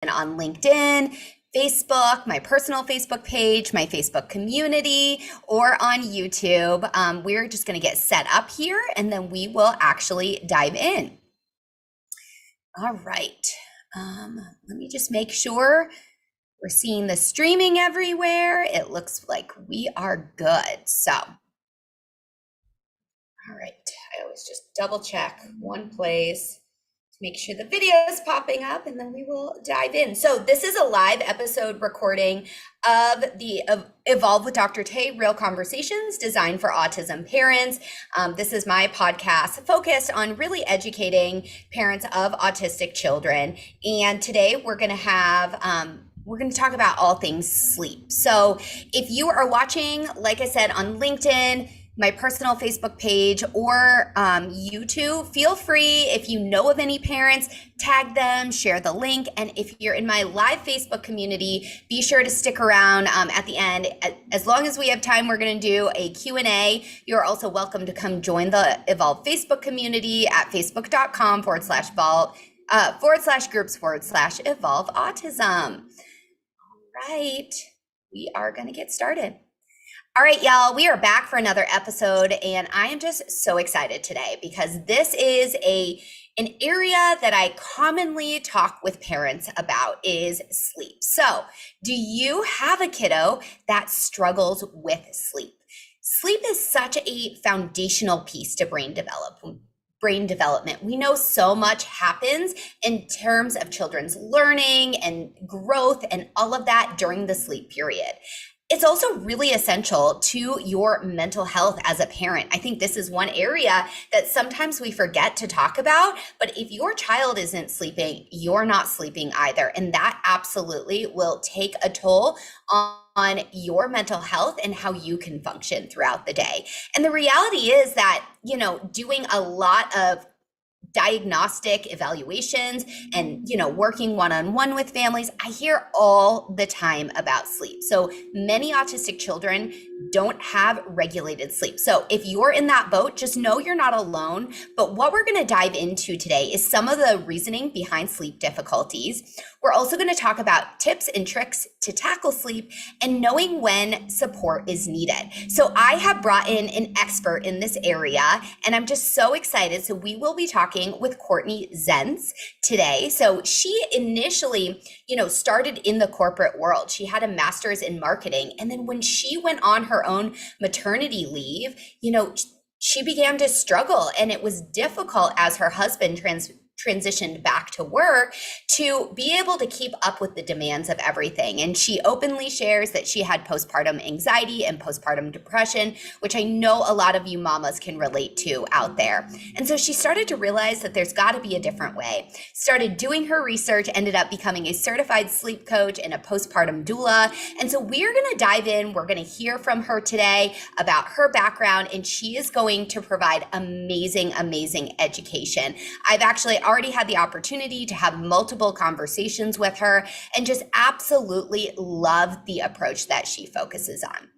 on LinkedIn, Facebook, my personal Facebook page, my Facebook community, or on YouTube. We're just going to get set up here and then we will actually dive in. All right. Let me just make sure we're seeing the streaming everywhere. It looks like we are good. So, all right. I always just double check one place. Make sure the video is popping up and then we will dive in. So this is a live episode recording of the Evolve with Dr. Tay Real Conversations designed for autism parents. This is my podcast focused on really educating parents of autistic children. And today we're going to talk about all things sleep. So if you are watching, like I said, on LinkedIn, my personal Facebook page, or YouTube, feel free, if you know of any parents, tag them, share the link. And if you're in my live Facebook community, be sure to stick around at the end. As long as we have time, we're going to do a Q&A. You're also welcome to come join the Evolve Facebook community at facebook.com/groups/evolve autism. All right, we are going to get started. All right, y'all, we are back for another episode, and I am just so excited today because this is an area that I commonly talk with parents about is sleep. So, do you have a kiddo that struggles with sleep? Sleep is such a foundational piece to brain development. We know so much happens in terms of children's learning and growth and all of that during the sleep period. It's also really essential to your mental health as a parent. I think this is one area that sometimes we forget to talk about, but if your child isn't sleeping, you're not sleeping either. And that absolutely will take a toll on your mental health and how you can function throughout the day. And the reality is that, doing a lot of diagnostic evaluations and working one-on-one with families, I hear all the time about sleep. So many autistic children don't have regulated sleep. So if you're in that boat, just know you're not alone. But what we're going to dive into today is some of the reasoning behind sleep difficulties. We're also going to talk about tips and tricks to tackle sleep and knowing when support is needed. So I have brought in an expert in this area and I'm just so excited. So we will be talking with Courtney Zentz today. So she initially, started in the corporate world. She had a master's in marketing. And then when she went on her own maternity leave, she began to struggle, and it was difficult as her husband transitioned back to work to be able to keep up with the demands of everything. And she openly shares that she had postpartum anxiety and postpartum depression, which I know a lot of you mamas can relate to out there. And so she started to realize that there's got to be a different way. Started doing her research, ended up becoming a certified sleep coach and a postpartum doula. And so we're going to dive in. We're going to hear from her today about her background, and she is going to provide amazing, amazing education. I've actually already had the opportunity to have multiple conversations with her and just absolutely love the approach that she focuses on.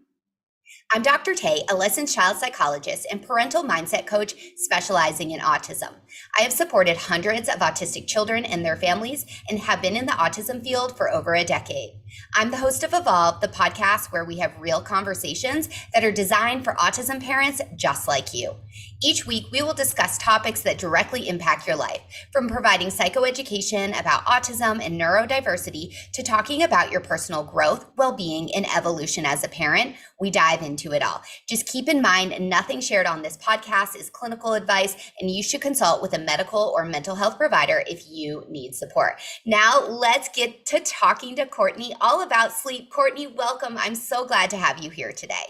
I'm Dr. Tay, a licensed child psychologist and parental mindset coach specializing in autism. I have supported hundreds of autistic children and their families and have been in the autism field for over a decade. I'm the host of Evolve, the podcast where we have real conversations that are designed for autism parents just like you. Each week, we will discuss topics that directly impact your life, from providing psychoeducation about autism and neurodiversity to talking about your personal growth, well-being, and evolution as a parent. We dive into it all. Just keep in mind, nothing shared on this podcast is clinical advice, and you should consult with a medical or mental health provider if you need support. Now, let's get to talking to Courtney all about sleep. Courtney, welcome. I'm so glad to have you here today.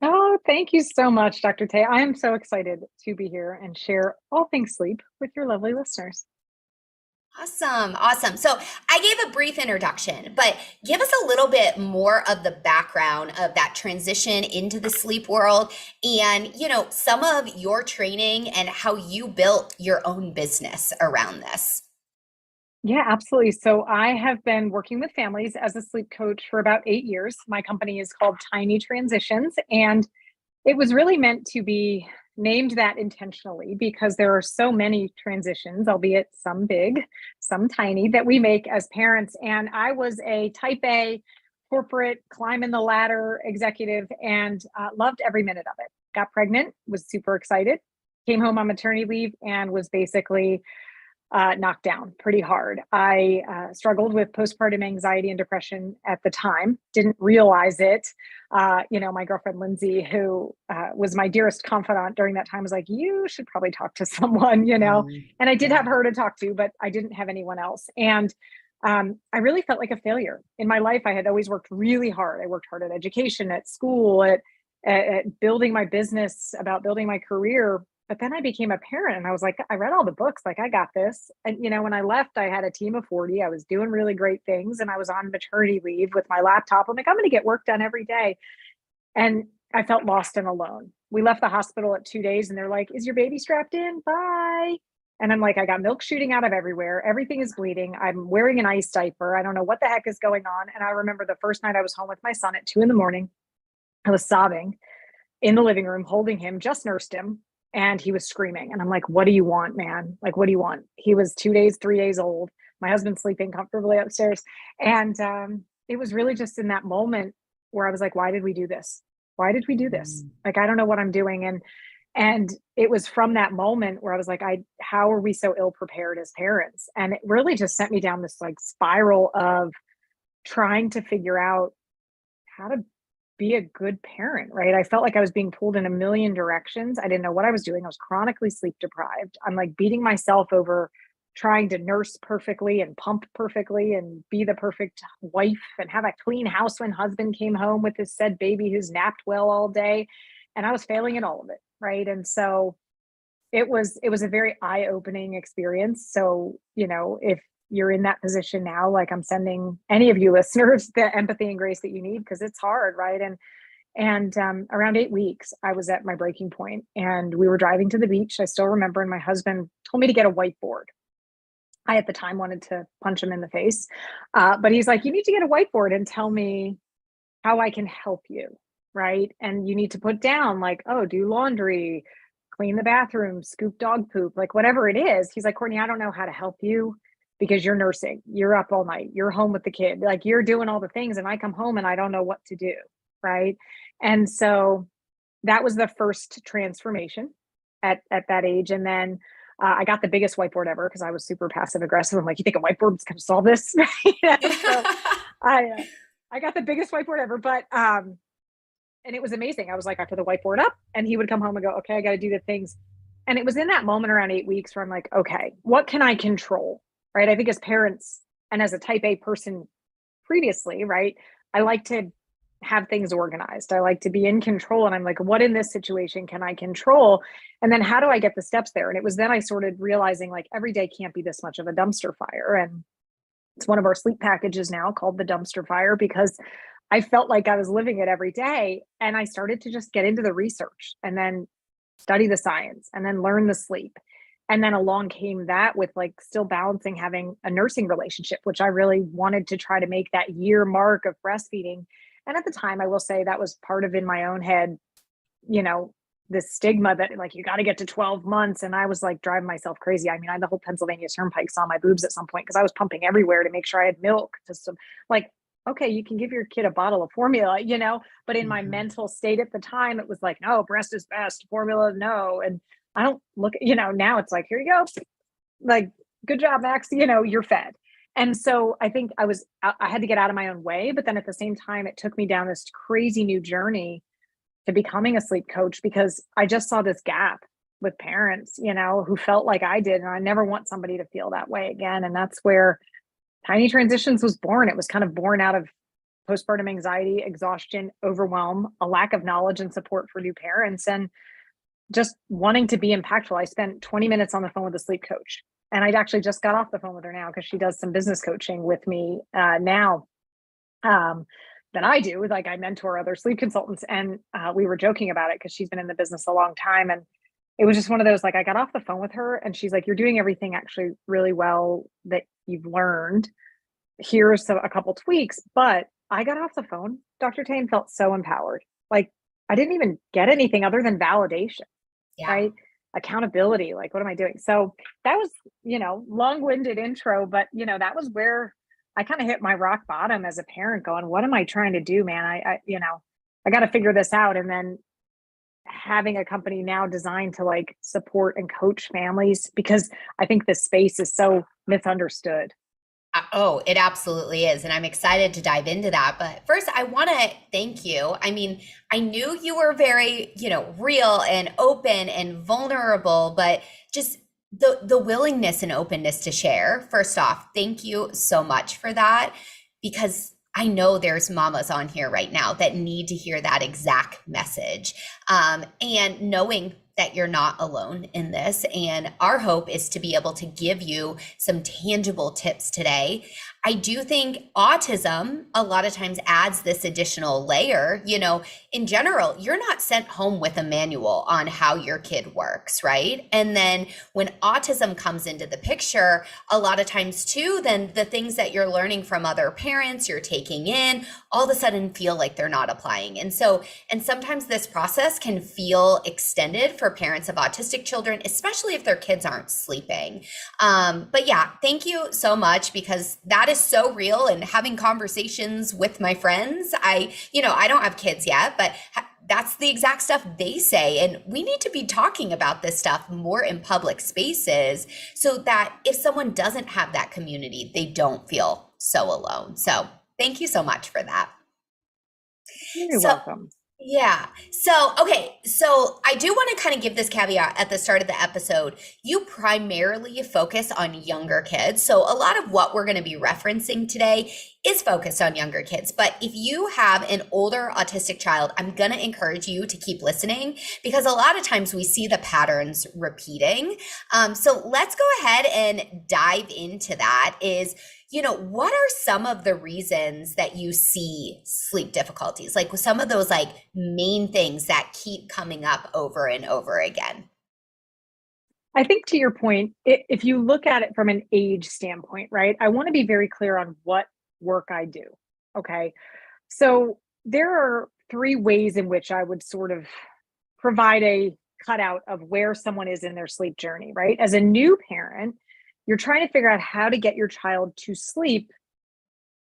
Oh, thank you so much, Dr. Tay. I am so excited to be here and share all things sleep with your lovely listeners. Awesome. So I gave a brief introduction, but give us a little bit more of the background of that transition into the sleep world and, some of your training and how you built your own business around this. Yeah, absolutely. So I have been working with families as a sleep coach for about 8 years. My company is called Tiny Transitions, and it was really meant to be named that intentionally because there are so many transitions, albeit some big, some tiny, that we make as parents. And I was a type A corporate climbing the ladder executive and loved every minute of it. Got pregnant, was super excited, came home on maternity leave, and was basically knocked down pretty hard. I struggled with postpartum anxiety and depression at the time, didn't realize it. My girlfriend, Lindsay, who was my dearest confidant during that time, was like, you should probably talk to someone, and I did have her to talk to, but I didn't have anyone else. And I really felt like a failure in my life. I had always worked really hard. I worked hard at education, at school, at building my business, about building my career. But then I became a parent and I was like, I read all the books, like I got this. And, when I left, I had a team of 40. I was doing really great things and I was on maternity leave with my laptop. I'm like, I'm going to get work done every day. And I felt lost and alone. We left the hospital at 2 days and they're like, is your baby strapped in? Bye. And I'm like, I got milk shooting out of everywhere. Everything is bleeding. I'm wearing an ice diaper. I don't know what the heck is going on. And I remember the first night I was home with my son at 2 a.m. I was sobbing in the living room, holding him, just nursed him. And he was screaming. And I'm like, what do you want, man? Like, what do you want? He was 2 days, 3 days old. My husband's sleeping comfortably upstairs. And it was really just in that moment where I was like, why did we do this? Why did we do this? Like, I don't know what I'm doing. And it was from that moment where I was like, how are we so ill prepared as parents? And it really just sent me down this like spiral of trying to figure out how to be a good parent, right? I felt like I was being pulled in a million directions. I didn't know what I was doing. I was chronically sleep deprived. I'm like beating myself over trying to nurse perfectly and pump perfectly and be the perfect wife and have a clean house when husband came home with his said baby who's napped well all day. And I was failing at all of it, right? And so it was a very eye-opening experience. So, if you're in that position now, like I'm sending any of you listeners the empathy and grace that you need because it's hard, right? And around 8 weeks, I was at my breaking point and we were driving to the beach. I still remember, and my husband told me to get a whiteboard. I at the time wanted to punch him in the face, but he's like, you need to get a whiteboard and tell me how I can help you, right? And you need to put down like, oh, do laundry, clean the bathroom, scoop dog poop, like whatever it is. He's like, Courtney, I don't know how to help you because you're nursing, you're up all night, you're home with the kid, like you're doing all the things. And I come home and I don't know what to do. Right. And so that was the first transformation at that age. And then I got the biggest whiteboard ever because I was super passive aggressive. I'm like, you think a whiteboard's going to solve this? So I got the biggest whiteboard ever, but and it was amazing. I was like, I put the whiteboard up and he would come home and go, okay, I got to do the things. And it was in that moment around 8 weeks where I'm like, okay, what can I control? Right. I think as parents and as a type A person previously, right, I like to have things organized. I like to be in control. And I'm like, what in this situation can I control? And then how do I get the steps there? And it was then I started realizing like every day can't be this much of a dumpster fire. And it's one of our sleep packages now called the dumpster fire because I felt like I was living it every day. And I started to just get into the research and then study the science and then learn the sleep. And then along came that with like still balancing having a nursing relationship, which I really wanted to try to make that year mark of breastfeeding. And at the time, I will say that was part of in my own head, this stigma that like, you got to get to 12 months. And I was like driving myself crazy. I mean, I had the whole Pennsylvania Turnpike saw my boobs at some point because I was pumping everywhere to make sure I had milk to some like, okay, you can give your kid a bottle of formula, but in my mental state at the time, it was like, no, breast is best, formula, no. And I don't look, now it's like, here you go. Like, good job, Max, you're fed. And so I think I had to get out of my own way. But then at the same time, it took me down this crazy new journey to becoming a sleep coach because I just saw this gap with parents, who felt like I did. And I never want somebody to feel that way again. And that's where Tiny Transitions was born. It was kind of born out of postpartum anxiety, exhaustion, overwhelm, a lack of knowledge and support for new parents, and just wanting to be impactful. I spent 20 minutes on the phone with a sleep coach. And I actually just got off the phone with her now because she does some business coaching with me now than I do. Like I mentor other sleep consultants. And we were joking about it because she's been in the business a long time. And it was just one of those, like I got off the phone with her and she's like, you're doing everything actually really well that you've learned. Here's a couple tweaks. But I got off the phone, Dr. Tane, felt so empowered. Like I didn't even get anything other than validation. Yeah. right? Accountability, like, what am I doing? So that was, long-winded intro, but that was where I kind of hit my rock bottom as a parent going, what am I trying to do, man? I got to figure this out. And then having a company now designed to like support and coach families because I think this space is so misunderstood. Oh, it absolutely is. And I'm excited to dive into that. But first, I want to thank you. I mean, I knew you were very, real and open and vulnerable, but just the willingness and openness to share. First off, thank you so much for that because I know there's mamas on here right now that need to hear that exact message. And knowing that you're not alone in this. And our hope is to be able to give you some tangible tips today. I do think autism a lot of times adds this additional layer. In general, you're not sent home with a manual on how your kid works, right? And then when autism comes into the picture, a lot of times too, then the things that you're learning from other parents, you're taking in, all of a sudden feel like they're not applying. And sometimes this process can feel extended for parents of autistic children, especially if their kids aren't sleeping. But yeah, thank you so much because that is so real. And having conversations with my friends, I don't have kids yet, but that's the exact stuff they say. And we need to be talking about this stuff more in public spaces so that if someone doesn't have that community, they don't feel so alone. So thank you so much for that. You're So welcome. yeah. So, okay. So I do want to kind of give this caveat at the start of the episode. You primarily focus on younger kids. So a lot of what we're going to be referencing today is focused on younger kids. But if you have an older autistic child, I'm going to encourage you to keep listening because a lot of times we see the patterns repeating. So let's go ahead and dive into that what are some of the reasons that you see sleep difficulties? Like some of those like main things that keep coming up over and over again. I think to your point, if you look at it from an age standpoint, right? I want to be very clear on what work I do. Okay. So there are three ways in which I would sort of provide a cutout of where someone is in their sleep journey, right? As a new parent, you're trying to figure out how to get your child to sleep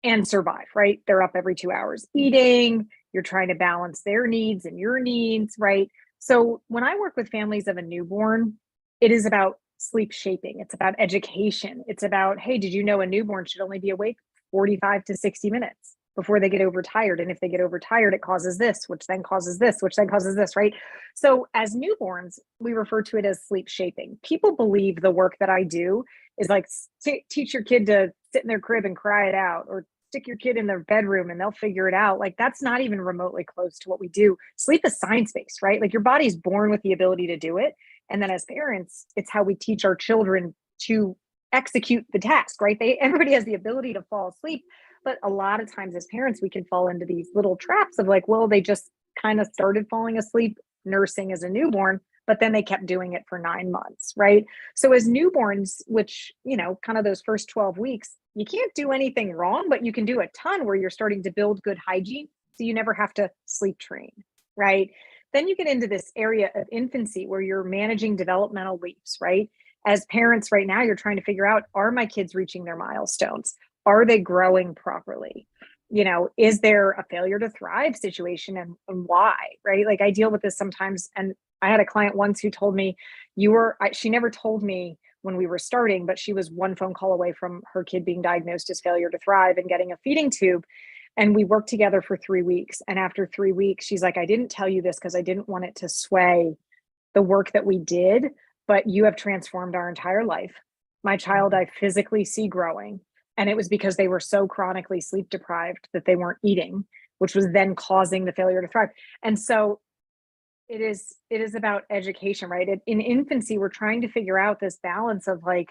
and survive, right? They're up every 2 hours eating, you're trying to balance their needs and your needs, right? So when I work with families of a newborn, it is about sleep shaping. It's about education. It's about, hey, did you know a newborn should only be awake 45 to 60 minutes before they get overtired? And if they get overtired, it causes this, which then causes this, which then causes this, right? So as newborns, we refer to it as sleep shaping. People believe the work that I do is like teach your kid to sit in their crib and cry it out, or stick your kid in their bedroom and they'll figure it out. Like that's not even remotely close to what we do. Sleep is science-based, right? Like your body's born with the ability to do it. And then as parents, it's how we teach our children to execute the task, right? Everybody has the ability to fall asleep. But a lot of times as parents, we can fall into these little traps of like, well, they just kind of started falling asleep nursing as a newborn, but then they kept doing it for 9 months, right? So as newborns, which, kind of those first 12 weeks, you can't do anything wrong, but you can do a ton where you're starting to build good hygiene. So you never have to sleep train, right? Then you get into this area of infancy where you're managing developmental leaps, right? As parents right now, you're trying to figure out, are my kids reaching their milestones? Are they growing properly? Is there a failure to thrive situation and why, right? Like I deal with this sometimes. And I had a client once who told me she never told me when we were starting, but she was one phone call away from her kid being diagnosed as failure to thrive and getting a feeding tube. And we worked together for 3 weeks. And after 3 weeks, she's like, I didn't tell you this because I didn't want it to sway the work that we did, but you have transformed our entire life. My child, I physically see growing. And it was because they were so chronically sleep deprived that they weren't eating, which was then causing the failure to thrive. And so it is about education, right? In infancy, we're trying to figure out this balance of like,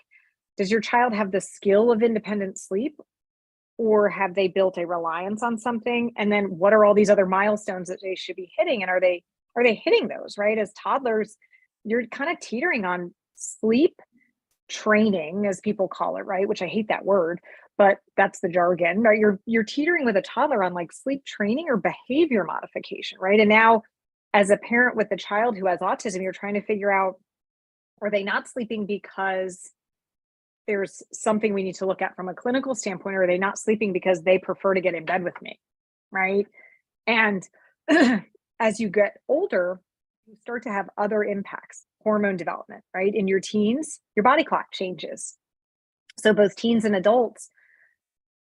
does your child have the skill of independent sleep, or have they built a reliance on something? And then what are all these other milestones that they should be hitting? And are they hitting those, right? As toddlers, you're kind of teetering on sleep training, as people call it, right? Which I hate that word, but that's the jargon, right? You're teetering with a toddler on like sleep training or behavior modification, right? And now as a parent with a child who has autism, you're trying to figure out, are they not sleeping because there's something we need to look at from a clinical standpoint, or are they not sleeping because they prefer to get in bed with me, right? And as you get older, you start to have other impacts, hormone development, right? In your teens, your body clock changes. So both teens and adults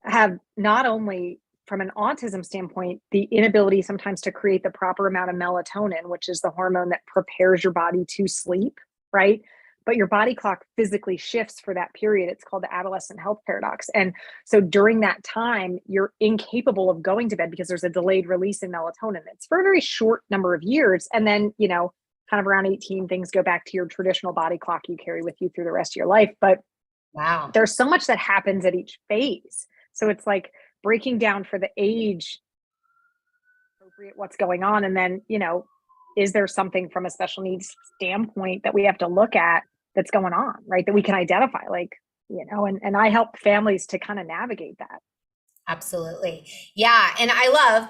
have not only from an autism standpoint, the inability sometimes to create the proper amount of melatonin, which is the hormone that prepares your body to sleep, right? But your body clock physically shifts for that period. It's called the adolescent health paradox. And so during that time, you're incapable of going to bed because there's a delayed release in melatonin. It's for a very short number of years. And then, kind of around 18, things go back to your traditional body clock you carry with you through the rest of your life. But wow, there's so much that happens at each phase. So it's like breaking down for the age appropriate what's going on. And then, is there something from a special needs standpoint that we have to look at that's going on, right? That we can identify, and I help families to kind of navigate that. absolutely. Yeah. And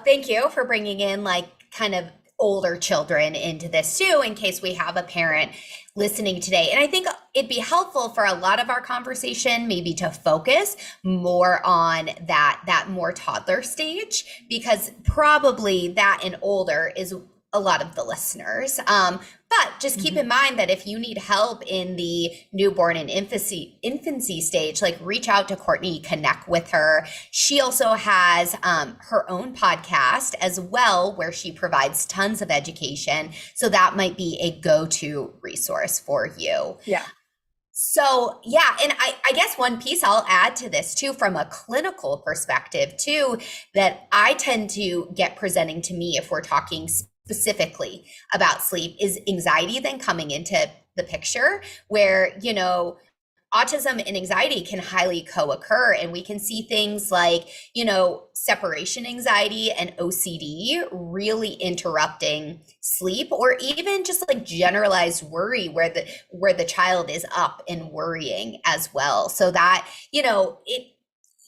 thank you for bringing in like kind of older children into this too, in case we have a parent listening today. And I think it'd be helpful for a lot of our conversation maybe to focus more on that more toddler stage, because probably that and older is a lot of the listeners. But just keep in mind that if you need help in the newborn and infancy stage, like reach out to Courtney, connect with her. She also has her own podcast as well, where she provides tons of education. So that might be a go-to resource for you. Yeah. So yeah, and I guess one piece I'll add to this too, from a clinical perspective too, that I tend to get presenting to me if we're talking specifically about sleep, is anxiety then coming into the picture, where, autism and anxiety can highly co-occur, and we can see things like, separation anxiety and OCD really interrupting sleep, or even just like generalized worry where the child is up and worrying as well. So that,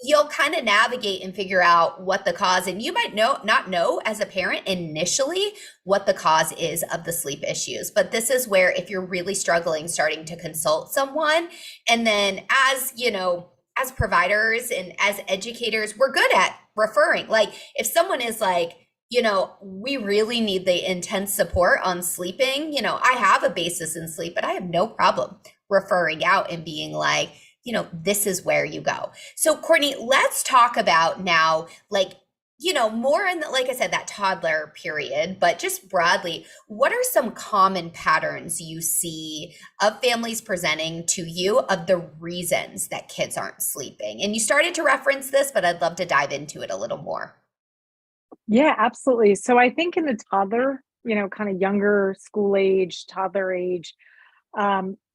you'll kind of navigate and figure out what the cause, and you might not know as a parent initially what the cause is of the sleep issues. But this is where, if you're really struggling, starting to consult someone, and then as providers and as educators, we're good at referring. Like if someone is like, we really need the intense support on sleeping, I have a basis in sleep, but I have no problem referring out and being like, this is where you go. So Courtney, let's talk about now, more in like I said, that toddler period, but just broadly, what are some common patterns you see of families presenting to you of the reasons that kids aren't sleeping? And you started to reference this, but I'd love to dive into it a little more. Yeah, absolutely. So I think in the toddler, kind of younger school age, toddler age,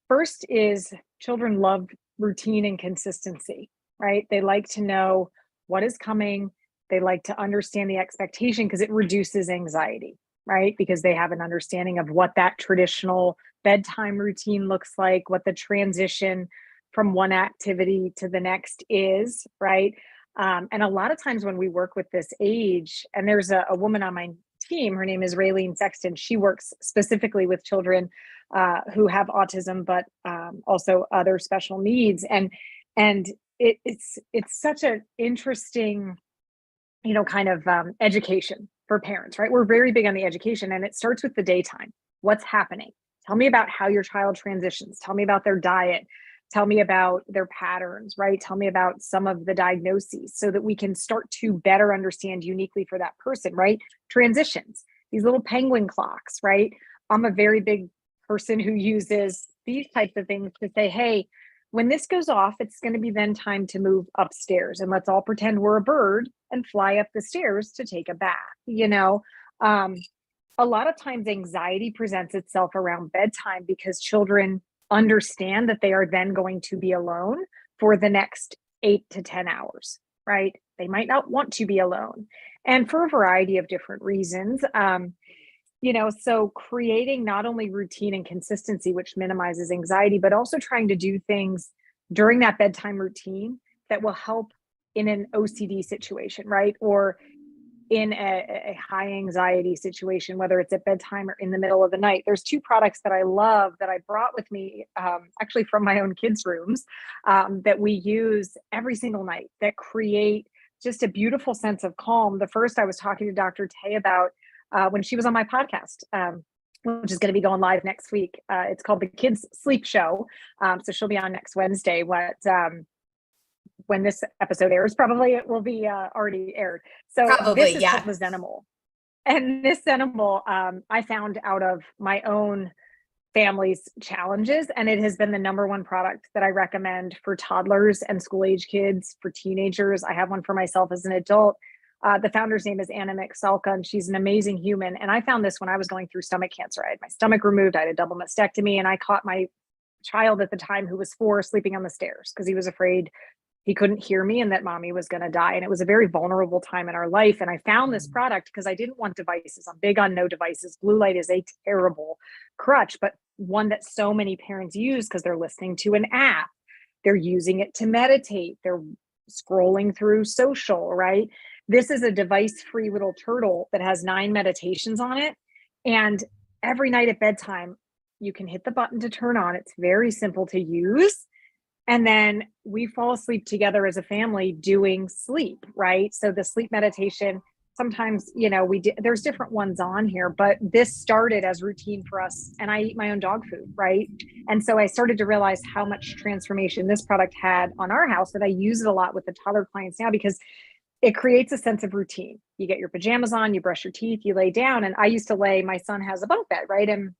first is children love routine and consistency, right? They like to know what is coming. They like to understand the expectation because it reduces anxiety, right? Because they have an understanding of what that traditional bedtime routine looks like, what the transition from one activity to the next is, right? And a lot of times when we work with this age, and there's a woman on my team, her name is Raylene Sexton. She works specifically with children who have autism, but also other special needs. And it's such an interesting, kind of education for parents, right? We're very big on the education, and it starts with the daytime. What's happening? Tell me about how your child transitions. Tell me about their diet. Tell me about their patterns, right? Tell me about some of the diagnoses so that we can start to better understand uniquely for that person, right? Transitions, these little penguin clocks, right? I'm a very big person who uses these types of things to say, hey, when this goes off, it's going to be then time to move upstairs, and let's all pretend we're a bird and fly up the stairs to take a bath. A lot of times anxiety presents itself around bedtime because children understand that they are then going to be alone for the next 8 to 10 hours, right? They might not want to be alone, and for a variety of different reasons. So creating not only routine and consistency, which minimizes anxiety, but also trying to do things during that bedtime routine that will help in an OCD situation, right? Or in a high anxiety situation, whether it's at bedtime or in the middle of the night. There's two products that I love that I brought with me, actually from my own kids' rooms, that we use every single night that create just a beautiful sense of calm. The first I was talking to Dr. Tay about when she was on my podcast, which is going to be going live next week. It's called the Kids Sleep Show. So she'll be on next Wednesday. When this episode airs, probably it will be already aired. So Probably, this is yeah. called the Zenimal. And this Zenimal, I found out of my own family's challenges, and it has been the number one product that I recommend for toddlers and school age kids, for teenagers. I have one for myself as an adult. The founder's name is Anna McSalka, and she's an amazing human. And I found this when I was going through stomach cancer. I had my stomach removed. I had a double mastectomy, and I caught my child at the time, who was 4, sleeping on the stairs because he was afraid he couldn't hear me and that mommy was going to die. And it was a very vulnerable time in our life. And I found this product because I didn't want devices. I'm big on no devices. Blue light is a terrible crutch, but one that so many parents use because they're listening to an app. They're using it to meditate. They're scrolling through social, right? This is a device-free little turtle that has 9 meditations on it. And every night at bedtime, you can hit the button to turn on. It's very simple to use. And then we fall asleep together as a family doing sleep, right? So the sleep meditation, sometimes, there's different ones on here, but this started as routine for us. And I eat my own dog food, right? And so I started to realize how much transformation this product had on our house, that I use it a lot with the toddler clients now, because it creates a sense of routine. You get your pajamas on, you brush your teeth, you lay down. And I used to my son has a bunk bed, right? And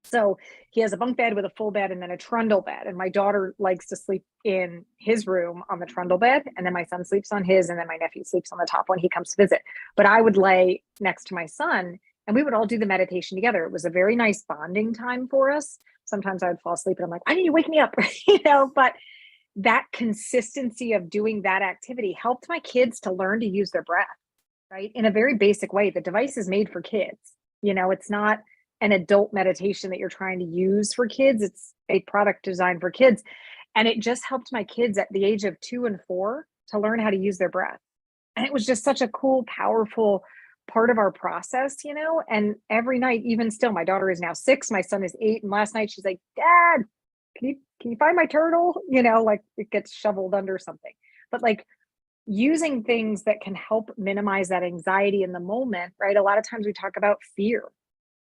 so he has a bunk bed with a full bed and then a trundle bed. And my daughter likes to sleep in his room on the trundle bed. And then my son sleeps on his, and then my nephew sleeps on the top when he comes to visit. But I would lay next to my son and we would all do the meditation together. It was a very nice bonding time for us. Sometimes I would fall asleep and I'm like, why didn't you wake me up? But that consistency of doing that activity helped my kids to learn to use their breath, right? In a very basic way. The device is made for kids. It's not an adult meditation that you're trying to use for kids. It's a product designed for kids. And it just helped my kids at the age of 2 and 4 to learn how to use their breath. And it was just such a cool, powerful part of our process, and every night, even still, my daughter is now 6, my son is 8. And last night she's like, Dad, can you find my turtle? Like it gets shoveled under something. But like using things that can help minimize that anxiety in the moment, right? A lot of times we talk about fear.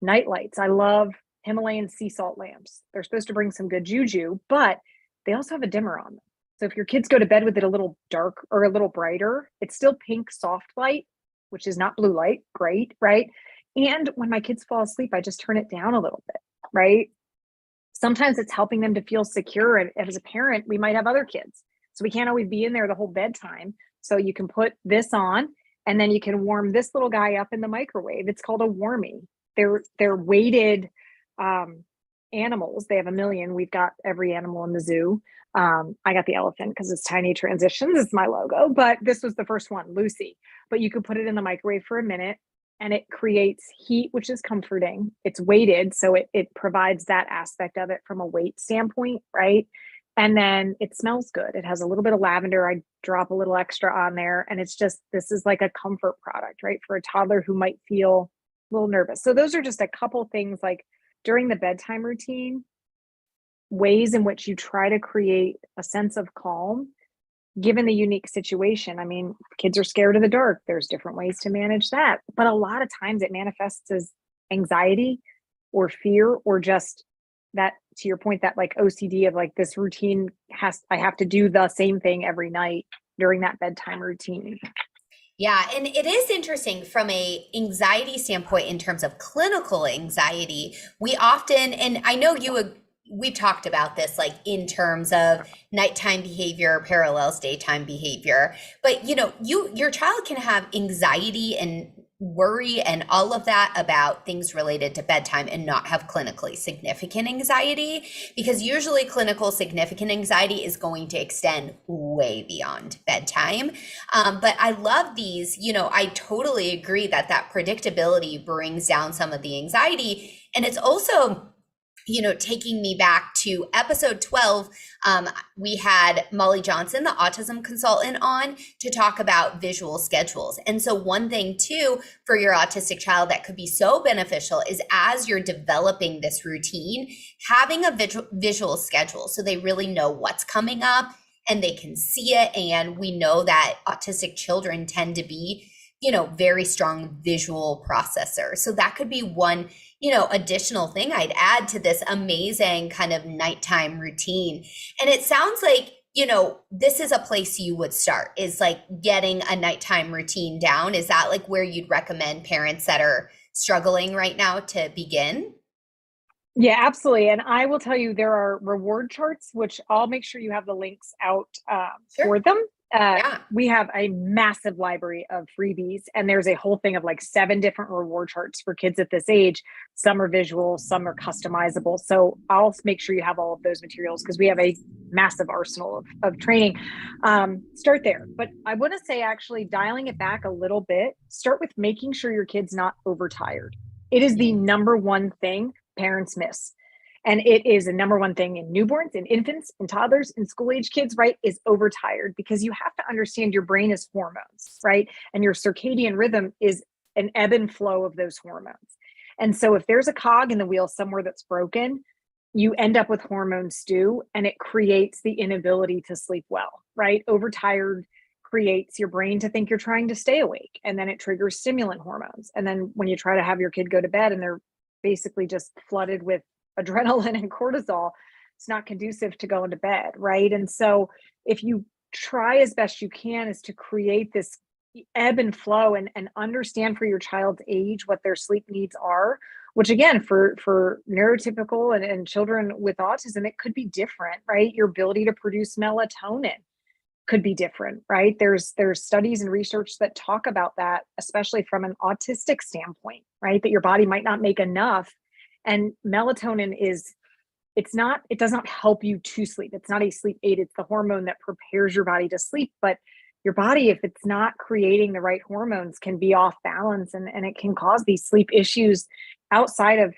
Night lights. I love Himalayan sea salt lamps. They're supposed to bring some good juju, but they also have a dimmer on them. So if your kids go to bed with it a little dark or a little brighter, it's still pink soft light, which is not blue light. Great, right? And when my kids fall asleep, I just turn it down a little bit, right? Sometimes it's helping them to feel secure. And as a parent, we might have other kids, so we can't always be in there the whole bedtime. So you can put this on, and then you can warm this little guy up in the microwave. It's called a warmie. They're weighted animals. They have a million. We've got every animal in the zoo. I got the elephant because it's Tiny Transitions. It's my logo, but this was the first one, Lucy. But you could put it in the microwave for a minute and it creates heat, which is comforting. It's weighted, so it provides that aspect of it from a weight standpoint, right? And then it smells good. It has a little bit of lavender. I drop a little extra on there, and this is like a comfort product, right? For a toddler who might feel a little nervous. So those are just a couple things, like during the bedtime routine, ways in which you try to create a sense of calm given the unique situation. I mean, kids are scared of the dark. There's different ways to manage that. But a lot of times it manifests as anxiety or fear, or just that, to your point, that like OCD of like this routine I have to do the same thing every night during that bedtime routine. Yeah, and it is interesting from a anxiety standpoint in terms of clinical anxiety. We often, and I know we've talked about this, like in terms of nighttime behavior parallels daytime behavior, but your child can have anxiety and worry and all of that about things related to bedtime and not have clinically significant anxiety, because usually clinical significant anxiety is going to extend way beyond bedtime. But I love these, I totally agree that predictability brings down some of the anxiety. And it's also taking me back to episode 12, we had Molly Johnson, the autism consultant, on to talk about visual schedules. And so, one thing, too, for your autistic child that could be so beneficial is as you're developing this routine, having a visual schedule so they really know what's coming up and they can see it. And we know that autistic children tend to be, very strong visual processors. So, that could be one additional thing I'd add to this amazing kind of nighttime routine. And it sounds like, this is a place you would start, is like getting a nighttime routine down. Is that like where you'd recommend parents that are struggling right now to begin? Yeah, absolutely. And I will tell you, there are reward charts, which I'll make sure you have the links out Sure. for them. Yeah. We have a massive library of freebies, and there's a whole thing of like 7 different reward charts for kids at this age. Some are visual, some are customizable. So I'll make sure you have all of those materials because we have a massive arsenal of training. Start there. But I want to say, actually, dialing it back a little bit, start with making sure your kid's not overtired. It is the number one thing parents miss. And it is a number one thing in newborns, in infants, in toddlers, in school age kids, right? Is overtired, because you have to understand your brain is hormones, right? And your circadian rhythm is an ebb and flow of those hormones. And so if there's a cog in the wheel somewhere that's broken, you end up with hormone stew, and it creates the inability to sleep well, right? Overtired creates your brain to think you're trying to stay awake, and then it triggers stimulant hormones. And then when you try to have your kid go to bed and they're basically just flooded with adrenaline and cortisol, it's not conducive to going to bed, right? And so if you try as best you can is to create this ebb and flow, and understand for your child's age what their sleep needs are, which again, for neurotypical and children with autism, it could be different, right? Your ability to produce melatonin could be different, right? There's studies and research that talk about that, especially from an autistic standpoint, right? That your body might not make enough. And melatonin it does not help you to sleep. It's not a sleep aid. It's the hormone that prepares your body to sleep. But your body, if it's not creating the right hormones, can be off balance, and it can cause these sleep issues outside of,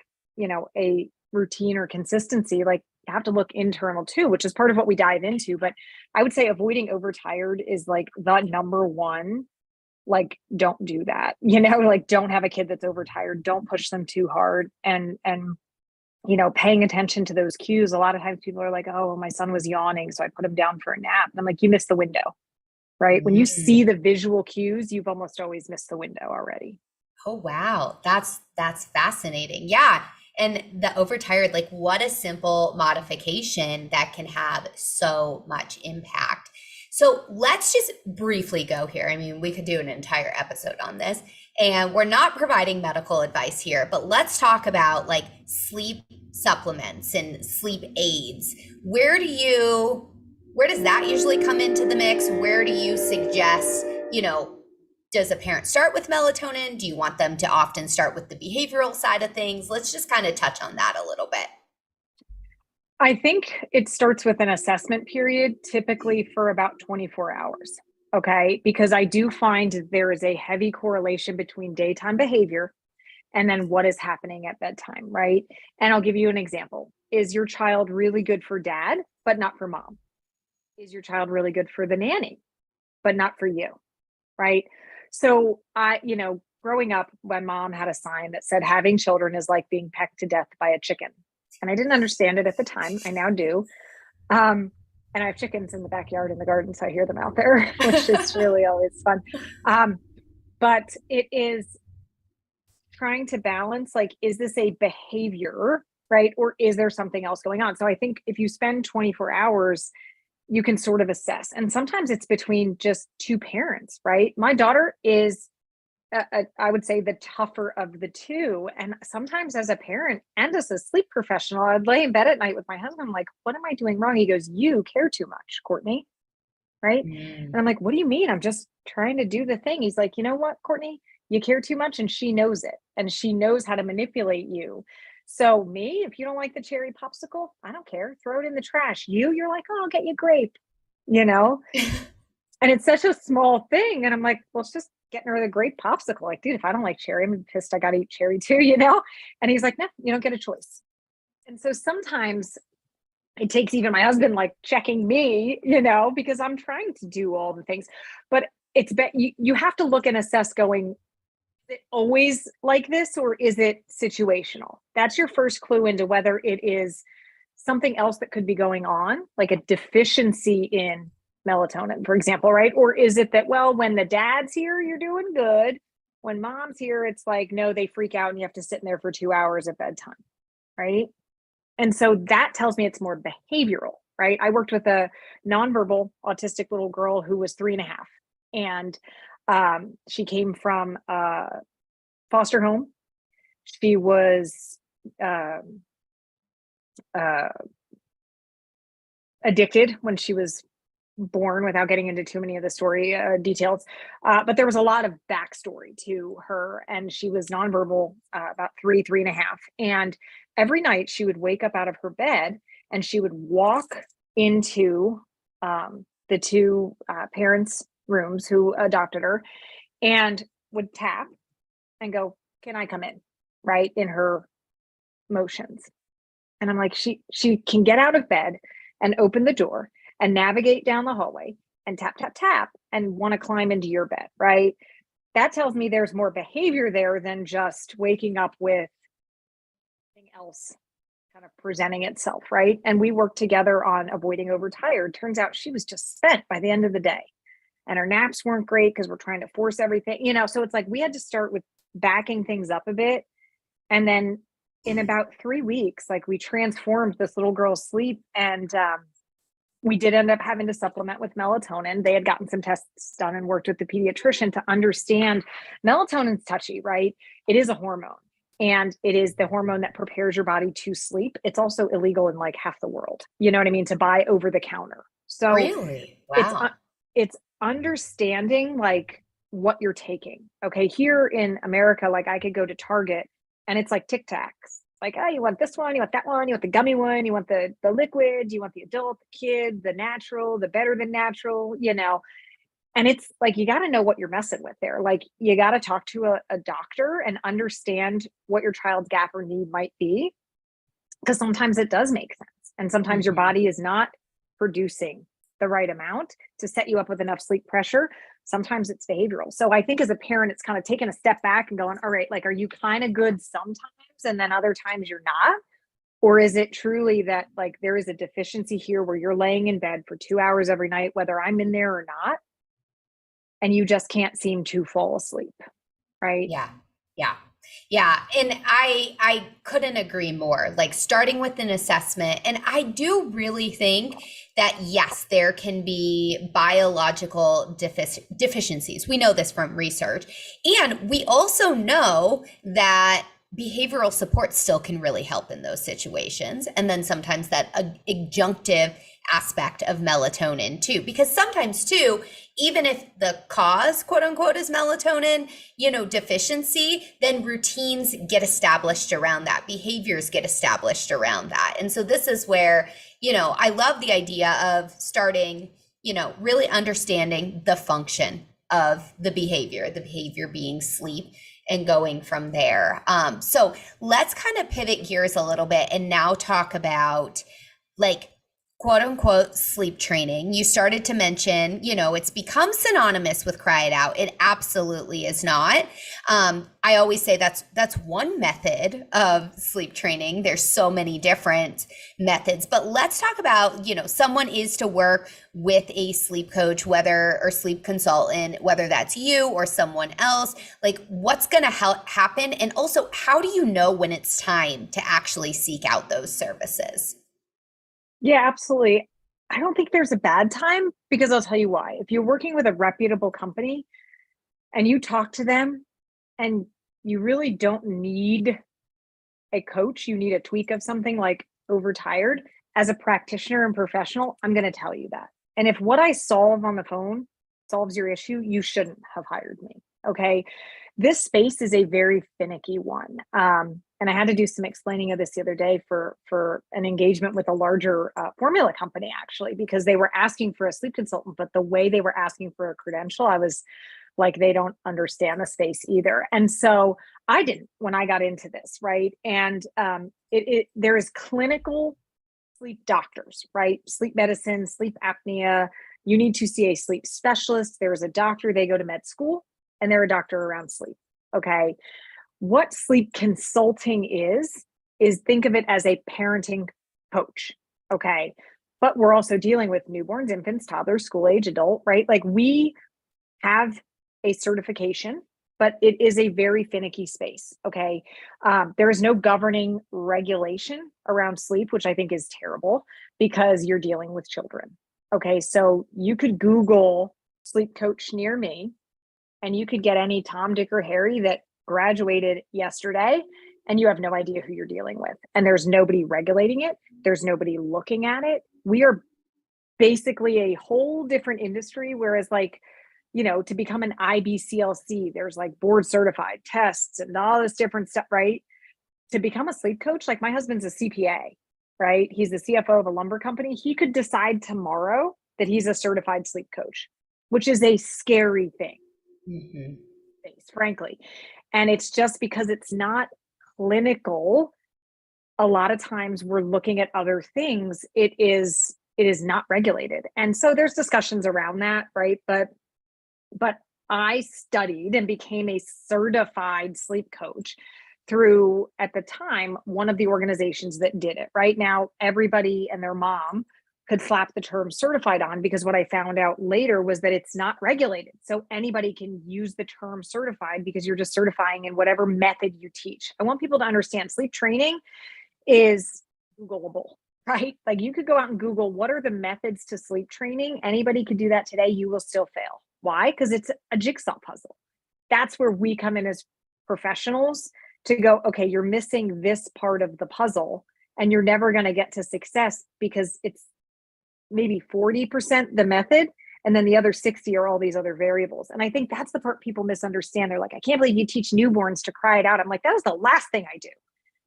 a routine or consistency. Like, you have to look internal too, which is part of what we dive into. But I would say avoiding overtired is like the number one. Like, don't do that, like, don't have a kid that's overtired. Don't push them too hard. And paying attention to those cues. A lot of times people are like, oh, my son was yawning, so I put him down for a nap. And I'm like, you missed the window, right? When you see the visual cues, you've almost always missed the window already. Oh, wow. That's fascinating. Yeah. And the overtired, like, what a simple modification that can have so much impact. So let's just briefly go here. I mean, we could do an entire episode on this, and we're not providing medical advice here, but let's talk about like sleep supplements and sleep aids. Where does that usually come into the mix? Where do you suggest, does a parent start with melatonin? Do you want them to often start with the behavioral side of things? Let's just kind of touch on that a little bit. I think it starts with an assessment period, typically for about 24 hours. Okay. Because I do find there is a heavy correlation between daytime behavior and then what is happening at bedtime, right? And I'll give you an example. Is your child really good for dad, but not for mom? Is your child really good for the nanny, but not for you? Right. So growing up, my mom had a sign that said having children is like being pecked to death by a chicken. And I didn't understand it at the time. I now do. And I have chickens in the backyard in the garden, so I hear them out there, which is really always fun. But it is trying to balance, like, is this a behavior, right? Or is there something else going on? So I think if you spend 24 hours, you can sort of assess. And sometimes it's between just two parents, right? My daughter is I would say the tougher of the two. And sometimes as a parent and as a sleep professional, I'd lay in bed at night with my husband, I'm like, what am I doing wrong? He goes, you care too much, Courtney. Right. And I'm like, what do you mean? I'm just trying to do the thing. He's like, you know what, Courtney, you care too much, and she knows it, and she knows how to manipulate you. So me, if you don't like the cherry popsicle, I don't care. Throw it in the trash. You're like, oh, I'll get you grape, and it's such a small thing. And I'm like, well, it's just getting her the grape popsicle. Like, dude, if I don't like cherry, I'm pissed I got to eat cherry too, And he's like, no, you don't get a choice. And so sometimes it takes even my husband like checking me, because I'm trying to do all the things. But you have to look and assess going, is it always like this or is it situational? That's your first clue into whether it is something else that could be going on, like a deficiency in melatonin, for example, right? Or is it that, well, when the dad's here, you're doing good. When mom's here, it's like, no, they freak out and you have to sit in there for 2 hours at bedtime, right? And so that tells me it's more behavioral, right? I worked with a nonverbal autistic little girl who was 3.5, and she came from a foster home. She was addicted when she was born, without getting into too many of the story details. But there was a lot of backstory to her, and she was nonverbal about 3.5. And every night she would wake up out of her bed and she would walk into the two parents' rooms who adopted her and would tap and go, "Can I come in?" Right, in her motions. And I'm like, she can get out of bed and open the door and navigate down the hallway and tap, tap, tap and want to climb into your bed, right? That tells me there's more behavior there than just waking up with something else kind of presenting itself, right? And we worked together on avoiding overtired. Turns out she was just spent by the end of the day. And her naps weren't great because we're trying to force everything, so it's like we had to start with backing things up a bit. And then in about 3 weeks, like we transformed this little girl's sleep, and we did end up having to supplement with melatonin. They had gotten some tests done and worked with the pediatrician to understand melatonin's touchy, right? It is a hormone, and it is the hormone that prepares your body to sleep. It's also illegal in like half the world, you know what I mean, to buy over the counter. So Really? Wow. it's understanding like what you're taking. Okay, here in America, like I could go to Target and it's like Tic Tacs. Like, oh, you want this one, you want that one, you want the gummy one, you want the liquid, you want the adult, the kid, the natural, the better than natural, And it's like you got to know what you're messing with there. Like you got to talk to a doctor and understand what your child's gap or need might be, because sometimes it does make sense. And sometimes your body is not producing the right amount to set you up with enough sleep pressure. Sometimes it's behavioral. So I think as a parent, it's kind of taking a step back and going, all right, like, are you kind of good sometimes and then other times you're not? Or is it truly that like there is a deficiency here where you're laying in bed for 2 hours every night, whether I'm in there or not, and you just can't seem to fall asleep, right? Yeah. Yeah. Yeah. And I couldn't agree more. Like starting with an assessment. And I do really think that yes, there can be biological deficiencies. We know this from research. And we also know that behavioral support still can really help in those situations. And then sometimes that adjunctive aspect of melatonin too, because sometimes too, even if the cause, quote unquote, is melatonin, deficiency, then routines get established around that, behaviors get established around that. And so this is where, I love the idea of starting, really understanding the function of the behavior being sleep, and going from there. So let's kind of pivot gears a little bit and now talk about like quote unquote sleep training. You started to mention, it's become synonymous with cry it out. It absolutely is not. I always say that's one method of sleep training. There's so many different methods, but let's talk about, someone is to work with a sleep coach, or sleep consultant, whether that's you or someone else, like what's going to happen? And also, how do you know when it's time to actually seek out those services? Yeah, absolutely. I don't think there's a bad time, because I'll tell you why. If you're working with a reputable company and you talk to them and you really don't need a coach, you need a tweak of something like overtired, as a practitioner and professional, I'm going to tell you that. And if what I solve on the phone solves your issue, you shouldn't have hired me. Okay. This space is a very finicky one. And I had to do some explaining of this the other day for an engagement with a larger formula company, actually, because they were asking for a sleep consultant, but the way they were asking for a credential, I was like, they don't understand the space either. And so I didn't when I got into this, right? And there is clinical sleep doctors, right? Sleep medicine, sleep apnea. You need to see a sleep specialist. There's a doctor, they go to med school, and they're a doctor around sleep. Okay. What sleep consulting is think of it as a parenting coach. Okay. But we're also dealing with newborns, infants, toddlers, school age, adult, right? Like we have a certification, but it is a very finicky space. Okay. There is no governing regulation around sleep, which I think is terrible because you're dealing with children. Okay. So you could Google sleep coach near me and you could get any Tom, Dick, or Harry that graduated yesterday, and you have no idea who you're dealing with. And there's nobody regulating it, there's nobody looking at it. We are basically a whole different industry. Whereas, like, to become an IBCLC, there's like board certified tests and all this different stuff, right? To become a sleep coach, like my husband's a CPA, right? He's the CFO of a lumber company. He could decide tomorrow that he's a certified sleep coach, which is a scary thing, frankly. And it's just because it's not clinical. A lot of times we're looking at other things. It is not regulated. And so there's discussions around that, right? But I studied and became a certified sleep coach through, at the time, one of the organizations that did it. Right now, everybody and their mom could slap the term certified on, because what I found out later was that it's not regulated. So anybody can use the term certified because you're just certifying in whatever method you teach. I want people to understand sleep training is Googleable, right? Like you could go out and Google what are the methods to sleep training. Anybody could do that today. You will still fail. Why? Because it's a jigsaw puzzle. That's where we come in as professionals to go, okay, you're missing this part of the puzzle and you're never going to get to success because it's maybe 40% the method, and then the other 60 are all these other variables. And I think that's the part people misunderstand. They're like, I can't believe you teach newborns to cry it out. I'm like, that is the last thing I do.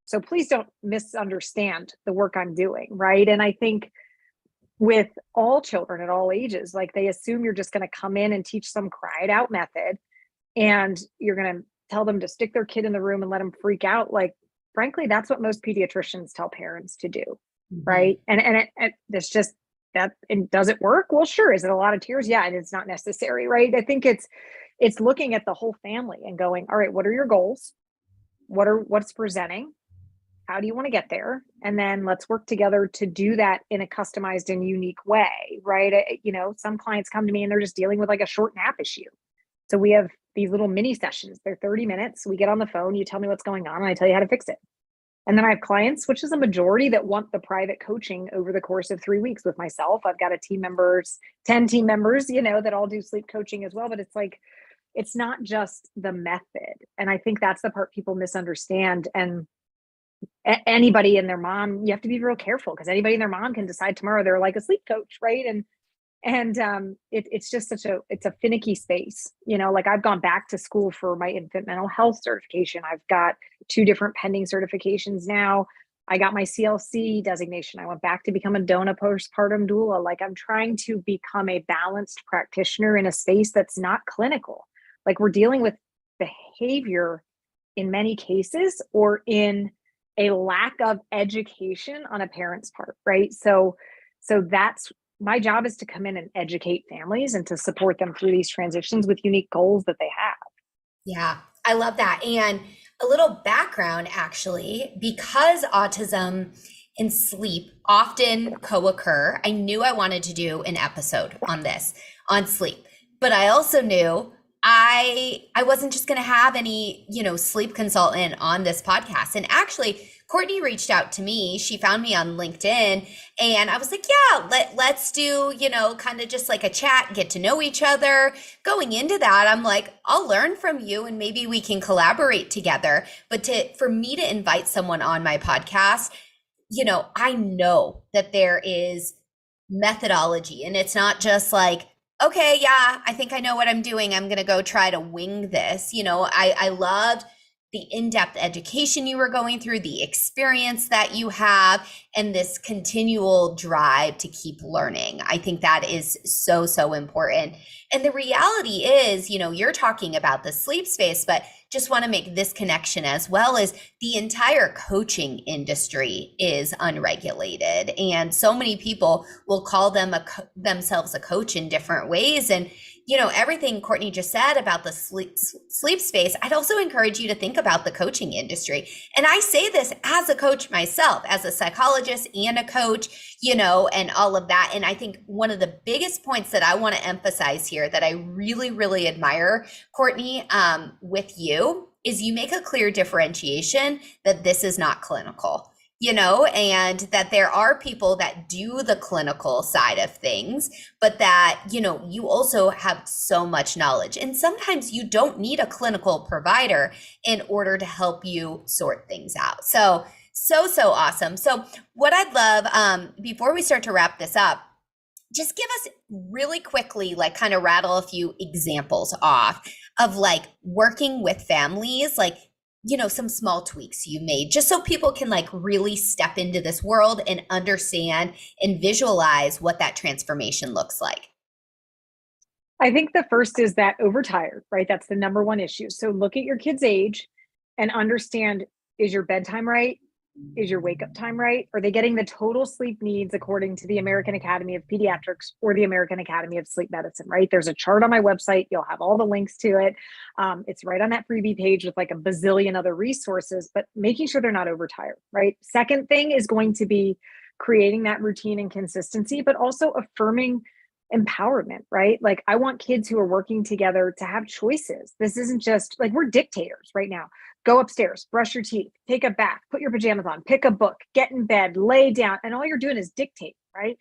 So please don't misunderstand the work I'm doing, right? And I think with all children at all ages, like they assume you're just going to come in and teach some cry it out method and you're going to tell them to stick their kid in the room and let them freak out. Like, frankly, that's what most pediatricians tell parents to do, right? And it's just that. And does it work? Well, sure. Is it a lot of tears? Yeah, and it's not necessary, right? I think it's looking at the whole family and going, all right, what are your goals? What's presenting? How do you want to get there? And then let's work together to do that in a customized and unique way, right? Some clients come to me and they're just dealing with like a short nap issue. So we have these little mini sessions. They're 30 minutes. We get on the phone, you tell me what's going on, and I tell you how to fix it. And then I have clients, which is a majority, that want the private coaching over the course of 3 weeks with myself. I've got 10 team members, that all do sleep coaching as well. But it's like, it's not just the method. And I think that's the part people misunderstand. And anybody and their mom, you have to be real careful, because anybody and their mom can decide tomorrow they're like a sleep coach, right? And it's just it's a finicky space. Like I've gone back to school for my infant mental health certification. I've got 2 different pending certifications now. I got my CLC designation. I went back to become a DONA postpartum doula. Like I'm trying to become a balanced practitioner in a space that's not clinical. Like we're dealing with behavior in many cases, or in a lack of education on a parent's part, right? So that's my job, is to come in and educate families and to support them through these transitions with unique goals that they have. Yeah, I love that. And a little background, actually, because autism and sleep often co-occur, I knew I wanted to do an episode on this, on sleep. But I also knew I wasn't just going to have any, sleep consultant on this podcast. And actually, Courtney reached out to me. She found me on LinkedIn, and I was like, yeah, let's do, kind of just like a chat, get to know each other. Going into that, I'm like, I'll learn from you and maybe we can collaborate together. But for me to invite someone on my podcast, I know that there is methodology, and it's not just like, okay, yeah, I think I know what I'm doing, I'm going to go try to wing this. I loved the in-depth education you were going through, the experience that you have, and this continual drive to keep learning. I think that is so, so important. And the reality is, you're talking about the sleep space, but just want to make this connection as well, as the entire coaching industry is unregulated. And so many people will call themselves a coach in different ways. And everything Courtney just said about the sleep space, I'd also encourage you to think about the coaching industry. And I say this as a coach myself, as a psychologist and a coach, and all of that. And I think one of the biggest points that I want to emphasize here that I really, really admire, Courtney, with you, is you make a clear differentiation that this is not clinical. And that there are people that do the clinical side of things, but that, you also have so much knowledge. And sometimes you don't need a clinical provider in order to help you sort things out. So awesome. So what I'd love, before we start to wrap this up, just give us really quickly, like kind of rattle a few examples off of like working with families, like some small tweaks you made, just so people can like really step into this world and understand and visualize what that transformation looks like. I think the first is that overtired, right? That's the number one issue. So look at your kid's age and understand, is your bedtime right? Is your wake up time right? Are they getting the total sleep needs according to the American Academy of Pediatrics or the American Academy of Sleep Medicine, right? There's a chart on my website. You'll have all the links to it. It's right on that freebie page with like a bazillion other resources, but making sure they're not overtired, right? Second thing is going to be creating that routine and consistency, but also affirming empowerment, right? Like I want kids who are working together to have choices. This isn't just like we're dictators right now. Go upstairs, brush your teeth, take a bath, put your pajamas on, pick a book, get in bed, lay down, and all you're doing is dictate, right?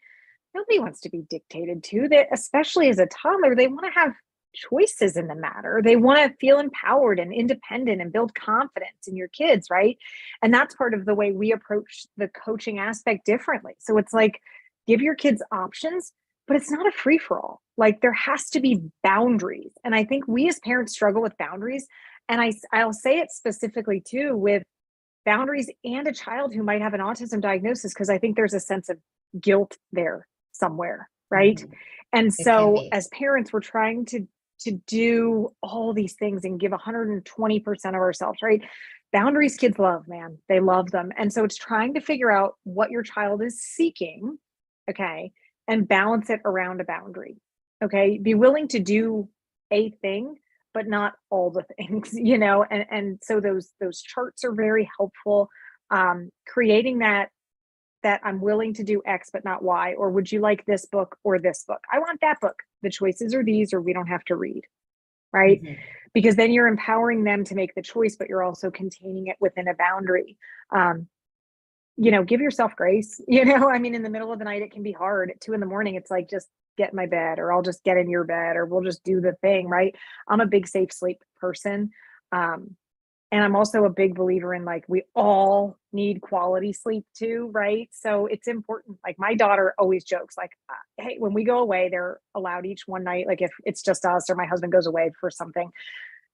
Nobody wants to be dictated to. That, especially as a toddler, they want to have choices in the matter. They want to feel empowered and independent and build confidence in your kids, right? And that's part of the way we approach the coaching aspect differently. So it's like, give your kids options, but it's not a free-for-all. Like there has to be boundaries. And I think we as parents struggle with boundaries. And I'll say it specifically too with boundaries and a child who might have an autism diagnosis, because I think there's a sense of guilt there somewhere, right? Mhm. And It can so be. as parents, we're trying to do all these things and give 120% of ourselves, right? Boundaries kids love, man. They love them. And so it's trying to figure out what your child is seeking, okay, and balance it around a boundary, okay? Be willing to do a thing, but not all the things, and so those charts are very helpful. Creating that I'm willing to do X but not Y, or would you like this book or this book? I want that book. The choices are these, or we don't have to read, right? Mhm. Because then you're empowering them to make the choice, but you're also containing it within a boundary. Give yourself grace. I mean, in the middle of the night, it can be hard. At 2 a.m, it's like, just get in my bed, or I'll just get in your bed, or we'll just do the thing, right? I'm a big safe sleep person. And I'm also a big believer in like, we all need quality sleep too, right? So it's important. Like my daughter always jokes like, hey, when we go away, they're allowed each one night. Like if it's just us or my husband goes away for something,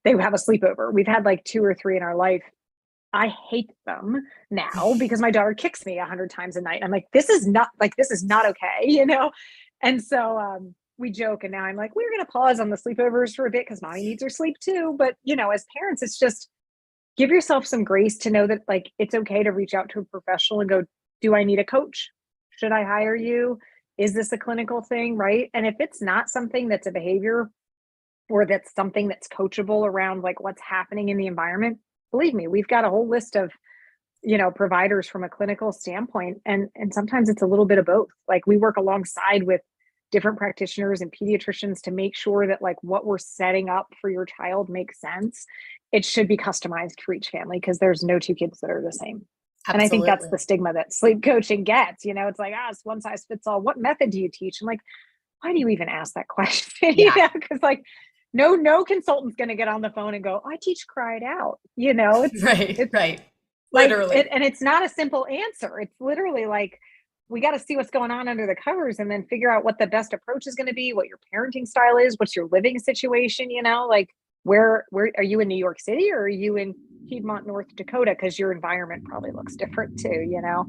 they have a sleepover. We've had like 2 or 3 in our life. I hate them now because my daughter kicks me 100 times a night. I'm like, this is not okay, And so we joke, and now I'm like, we're going to pause on the sleepovers for a bit because mommy needs her sleep too. But as parents, it's just give yourself some grace to know that like it's okay to reach out to a professional and go, do I need a coach? Should I hire you? Is this a clinical thing, right? And if it's not something that's a behavior, or that's something that's coachable around like what's happening in the environment, believe me, we've got a whole list of providers from a clinical standpoint, and sometimes it's a little bit of both. Like we work alongside with different practitioners and pediatricians to make sure that like what we're setting up for your child makes sense. It should be customized for each family, because there's no two kids that are the same. And I think that's Absolutely. the stigma that sleep coaching gets. It's like, it's one size fits all. What method do you teach? I'm like, why do you even ask that question? Yeah. Because like no consultant's going to get on the phone and go, I teach cry it out. Right. It's Right. like Literally. and it's not a simple answer. It's literally like, we got to see what's going on under the covers and then figure out what the best approach is going to be, what your parenting style is, what's your living situation, like where are you in New York City, or are you in Piedmont, North Dakota, because your environment probably looks different too, you know?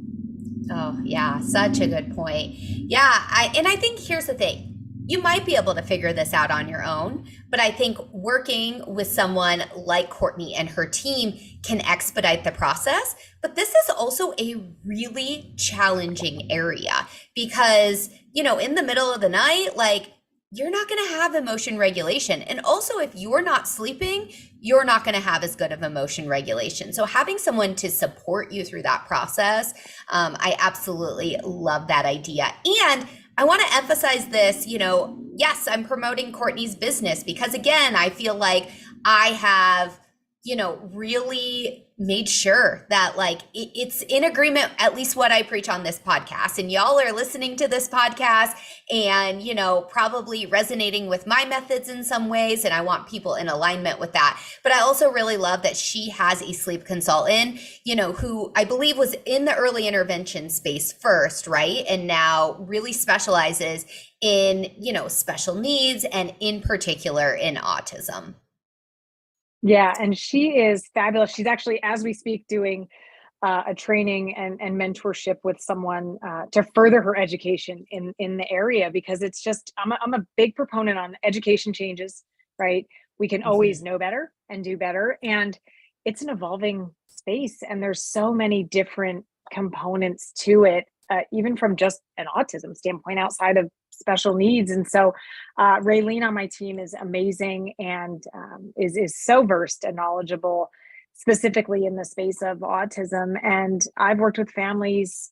Oh, yeah, such a good point. Yeah, I think here's the thing. You might be able to figure this out on your own, but I think working with someone like Courtney and her team can expedite the process. But this is also a really challenging area because, in the middle of the night, like you're not going to have emotion regulation. And also, if you're not sleeping, you're not going to have as good of emotion regulation. So, having someone to support you through that process, I absolutely love that idea. And I want to emphasize this, yes, I'm promoting Courtney's business because, again, I feel like I have, really made sure that like it's in agreement, at least what I preach on this podcast. And y'all are listening to this podcast and, probably resonating with my methods in some ways. And I want people in alignment with that. But I also really love that she has a sleep consultant, who I believe was in the early intervention space first, right? And now really specializes in, special needs and in particular in autism. Yeah, and she is fabulous. She's actually, as we speak, doing a training and mentorship with someone to further her education in the area, because it's just I'm a big proponent on education changes, right? We can always know better and do better, and it's an evolving space, and there's so many different components to it, even from just an autism standpoint outside of special needs. And so Raylene on my team is amazing and is so versed and knowledgeable specifically in the space of autism. And I've worked with families,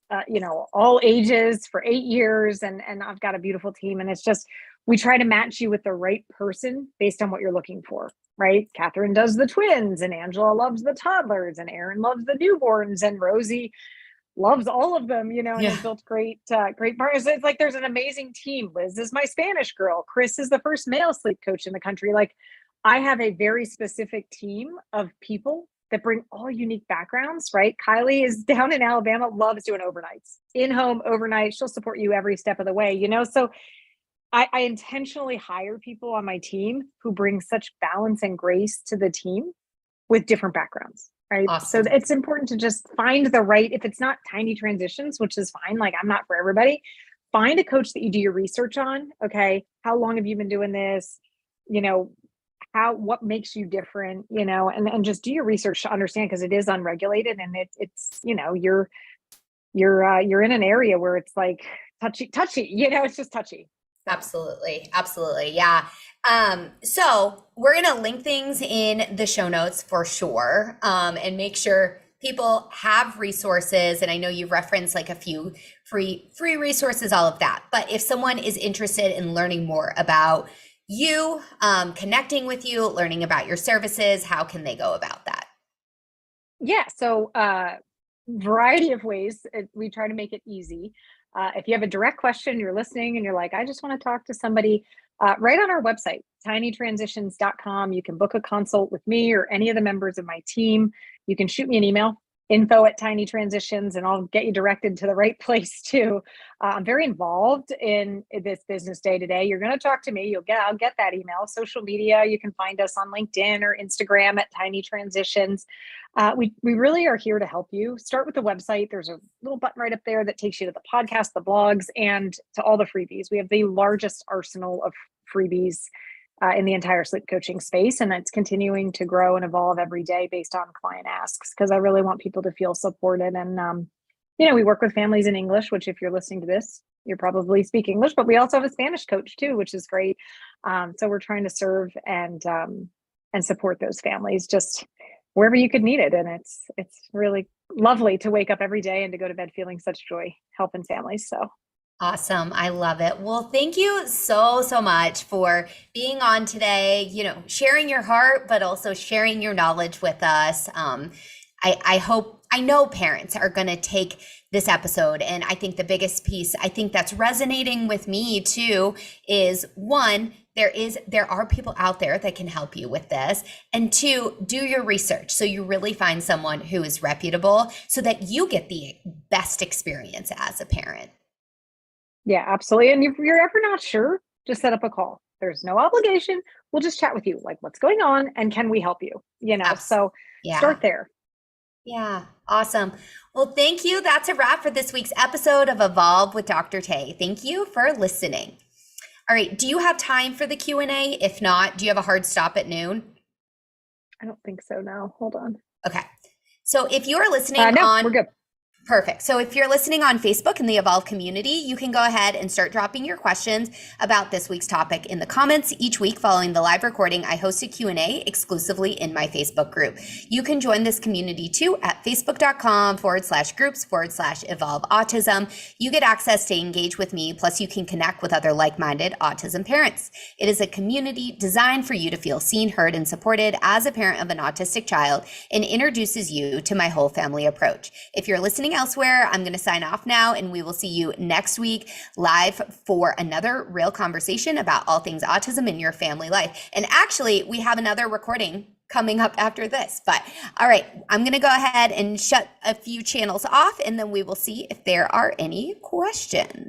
all ages for 8 years, and I've got a beautiful team. And it's just, we try to match you with the right person based on what you're looking for, right? Catherine does the twins, and Angela loves the toddlers, and Erin loves the newborns, and Rosie loves all of them, and has built great partners. It's like there's an amazing team. Liz is my Spanish girl. Chris is the first male sleep coach in the country. Like, I have a very specific team of people that bring all unique backgrounds, right? Kylie is down in Alabama, loves doing overnights, in-home overnight. She'll support you every step of the way, So I intentionally hire people on my team who bring such balance and grace to the team with different backgrounds. Right. Awesome. So it's important to just find the right, if it's not tiny transitions, which is fine. Like, I'm not for everybody. Find a coach that you do your research on. Okay. How long have you been doing this? What makes you different, and just do your research to understand, because it is unregulated, and it's, you're in an area where it's like touchy, it's just touchy. Absolutely. Absolutely. Yeah. So we're going to link things in the show notes for sure. And make sure people have resources. And I know you referenced like a few free resources, all of that. But if someone is interested in learning more about you, connecting with you, learning about your services, how can they go about that? Yeah. So, variety of ways. We try to make it easy. If you have a direct question, you're listening and you're like, I just want to talk to somebody, right on our website, tinytransitions.com. You can book a consult with me or any of the members of my team. You can shoot me an email, info@tinytransitions, and I'll get you directed to the right place too. I'm very involved in this business day to day. You're going to talk to me. I'll get that email. Social media, you can find us on LinkedIn or Instagram @tinytransitions. We really are here to help you. Start with the website. There's a little button right up there that takes you to the podcast, the blogs, and to all the freebies. We have the largest arsenal of freebies in the entire sleep coaching space. And it's continuing to grow and evolve every day based on client asks, because I really want people to feel supported. And, we work with families in English, which if you're listening to this, you're probably speak English, but we also have a Spanish coach too, which is great. So we're trying to serve and support those families just wherever you could need it. And it's really lovely to wake up every day and to go to bed feeling such joy, helping families. So Awesome. I love it. Well, thank you so, so much for being on today, sharing your heart, but also sharing your knowledge with us. I know parents are going to take this episode. And I think the biggest piece, I think that's resonating with me too, is one, there are people out there that can help you with this. And two, do your research. So you really find someone who is reputable so that you get the best experience as a parent. yeah, absolutely. And if you're ever not sure, just set up a call. There's no obligation. We'll just chat with you, like, what's going on and can we help you? So Yeah. start there. Yeah, awesome. Well, thank you. That's a wrap for this week's episode of Evolve with Dr. Tay. Thank you for listening. All right, do you have time for the Q&A? If not, do you have a hard stop at noon? I don't think so. No, hold on. Okay. So if you are listening we're good. Perfect. So if you're listening on Facebook in the Evolve community, you can go ahead and start dropping your questions about this week's topic in the comments. Each week following the live recording, I host a Q&A exclusively in my Facebook group. You can join this community too at facebook.com/groups/Evolve Autism. You get access to engage with me, plus you can connect with other like-minded autism parents. It is a community designed for you to feel seen, heard, and supported as a parent of an autistic child, and introduces you to my whole family approach. If you're listening elsewhere, I'm going to sign off now, and we will see you next week live for another real conversation about all things autism in your family life. And actually, we have another recording coming up after this. But all right, I'm going to go ahead and shut a few channels off, and then we will see if there are any questions.